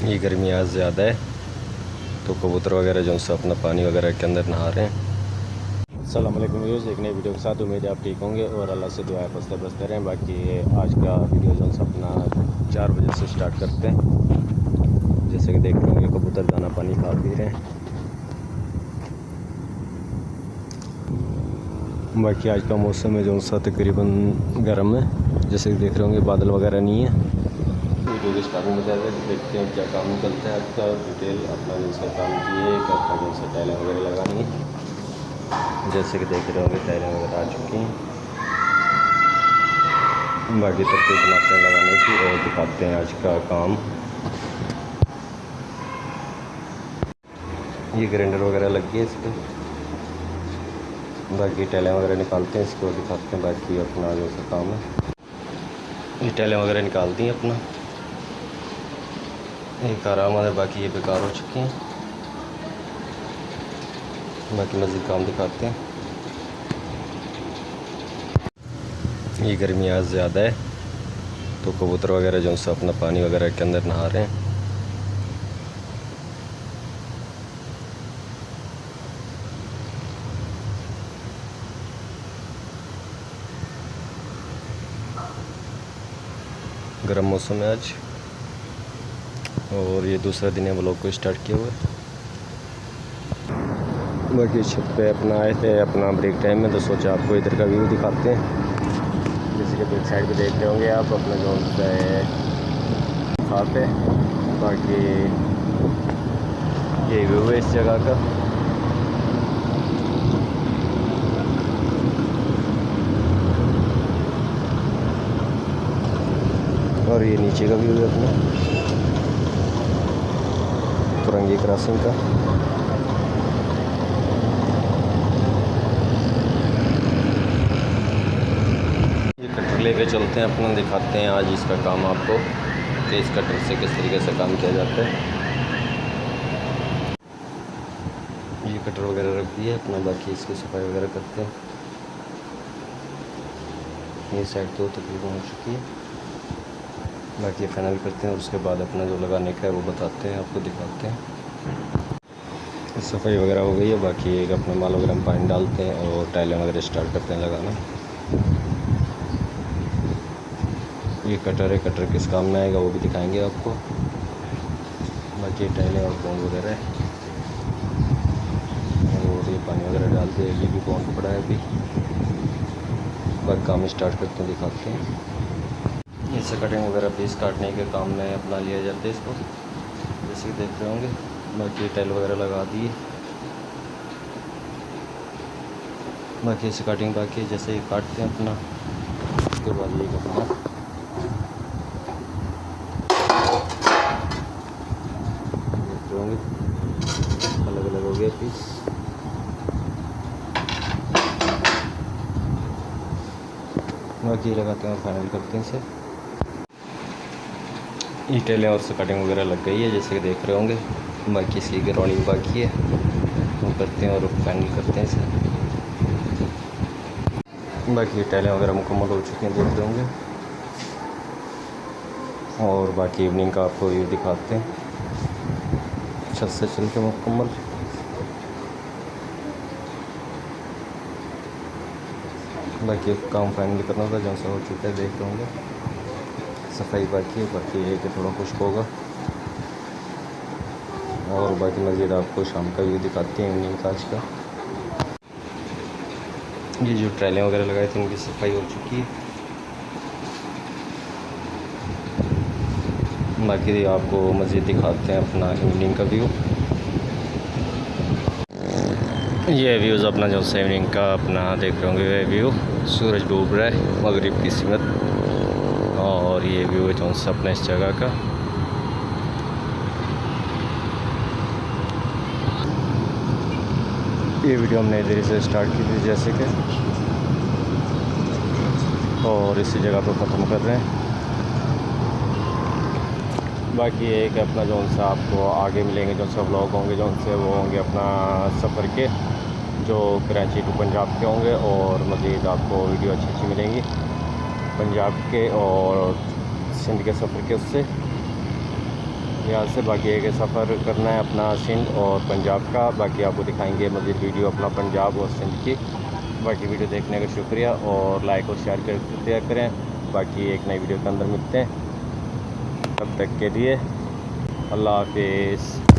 ये गर्मी आज ज़्यादा है तो कबूतर वगैरह जो से अपना पानी वगैरह के अंदर नहा रहे हैं। अस्सलाम वालेकुम व्यूअर्स, एक नई वीडियो के साथ उम्मीद है आप ठीक होंगे और अल्लाह से दुआ बसते बसते रहें। बाकी आज का वीडियो जो से अपना 4 बजे से स्टार्ट करते हैं। जैसे कि देख रहे होंगे कबूतर दाना पानी खा पी रहे हैं। बाकी आज का मौसम है जो सा तकरीबन गर्म है। जैसे कि देख रहे होंगे बादल वगैरह नहीं है। वीडियो के स्टार्टिंग में देखते हैं क्या काम निकलता है आपका। डिटेल अपना जिनसे काम किए अपना जिनसे टाइलें वगैरह लगानी है। जैसे कि देख रहे होंगे टाइलें वगैरह आ चुकी हैं। बाकी तरतीब बनाते हैं लगाने की और दिखाते हैं आज का काम। ये ग्राइंडर वगैरह लग गई है इस पर। बाकी टाइलें वगैरह निकालते हैं इसको दिखाते हैं। बाकी अपना जो सा काम है ये टाइलें वगैरह निकाल दी अपना एक आराम है। बाकी ये बेकार हो चुकी हैं। बाकी मज़ीद काम दिखाते हैं। ये गर्मी आज ज़्यादा है तो कबूतर वगैरह जो से अपना पानी वगैरह के अंदर नहा रहे हैं। गर्म मौसम है आज और ये दूसरा दिन है व्लॉग को स्टार्ट किया हुआ है। बाकी छत पे अपना आए थे अपना ब्रेक टाइम में तो सोचा आपको इधर का व्यू दिखाते हैं। जैसे कि बैक साइड पे देख रहे होंगे आप अपना जो है खाते। बाकी ये व्यू है इस जगह का। और ये नीचे का व्यू है अपना कुरंगी क्रॉसिंग का। ये कटर लेके चलते हैं अपना दिखाते हैं आज इसका काम आपको कि इस कटर से किस तरीके से काम किया जाता है। ये कटर वगैरह रख दिया अपना। बाकी इसकी सफाई वगैरह करते हैं। ये साइड तो तकरीबन हो चुकी है। बाकी फाइनल करते हैं उसके बाद अपना जो लगाने का है वो बताते हैं आपको दिखाते हैं। सफाई वगैरह हो गई है। बाकी एक अपना माल वगैरह में पानी डालते हैं और टाइलें वगैरह स्टार्ट करते हैं लगाना। ये कटर है, कटर किस काम में आएगा वो भी दिखाएंगे आपको। बाकी टाइलें और बॉन्ड वगैरह है और ये पानी वगैरह डालते हैं। ये भी बॉन्ड पड़ा है अभी। बाकी काम स्टार्ट करते हैं दिखाते हैं। इससे कटिंग वगैरह पीस काटने के काम में अपना लिया जाता है इसको। जैसे कि देख रहे होंगे बाकी टाइल वगैरह लगा दी। बाकी इससे कटिंग बाकी है। जैसे ही काटते हैं अपना उसके बाद ये अपना देख रहे होंगे अलग अलग हो गया पीस। बाकी लगाते हैं और फाइनल करते हैं इसे। ई टेलें और से कटिंग वगैरह लग गई है जैसे कि देख रहे होंगे। बाकी इसकी ग्राउंडिंग बाकी है वो करते हैं और फाइनल करते हैं इसे। बाकी टाइलें वगैरह मुकम्मल हो चुकी हैं देख रहे होंगे। और बाकी इवनिंग का आपको व्यू दिखाते हैं छत से चल के मुकम्मल। बाकी काम फाइनल करना था जहाँ से हो चुका है देख रहे होंगे। सफाई बाकी है। बाकी ये कि थोड़ा खुश्क होगा और बाकी मज़ीद आपको शाम का व्यू दिखाते हैं इवनिंग का आज का। ये जो ट्रैलें वगैरह लगाई थी उनकी सफाई हो चुकी है। बाकी आपको मज़ीद दिखाते हैं अपना इवनिंग का व्यू। ये व्यूज़ अपना जो सा इवनिंग का अपना देख रहे होंगे व्यू। सूरज डूब रहा है मगरिब की सीमत और ये व्यू है जो सा अपना इस जगह का। ये वीडियो हमने देरी से स्टार्ट की थी जैसे कि और इसी जगह पर ख़त्म कर रहे हैं। बाकी एक अपना जो सा आपको आगे मिलेंगे जो सा व्लॉग होंगे जो से वो होंगे अपना सफ़र के जो कराची टू पंजाब के होंगे और मज़ीद आपको वीडियो अच्छी अच्छी मिलेंगी पंजाब के और सिंध के सफ़र के उससे। यहाँ से बाकी एक सफ़र करना है अपना सिंध और पंजाब का। बाकी आपको दिखाएंगे मज़ीद वीडियो अपना पंजाब और सिंध की। बाकी वीडियो देखने का शुक्रिया और लाइक और शेयर कर दिया करें। बाकी एक नई वीडियो के अंदर मिलते हैं, तब तक के लिए अल्लाह हाफिज़।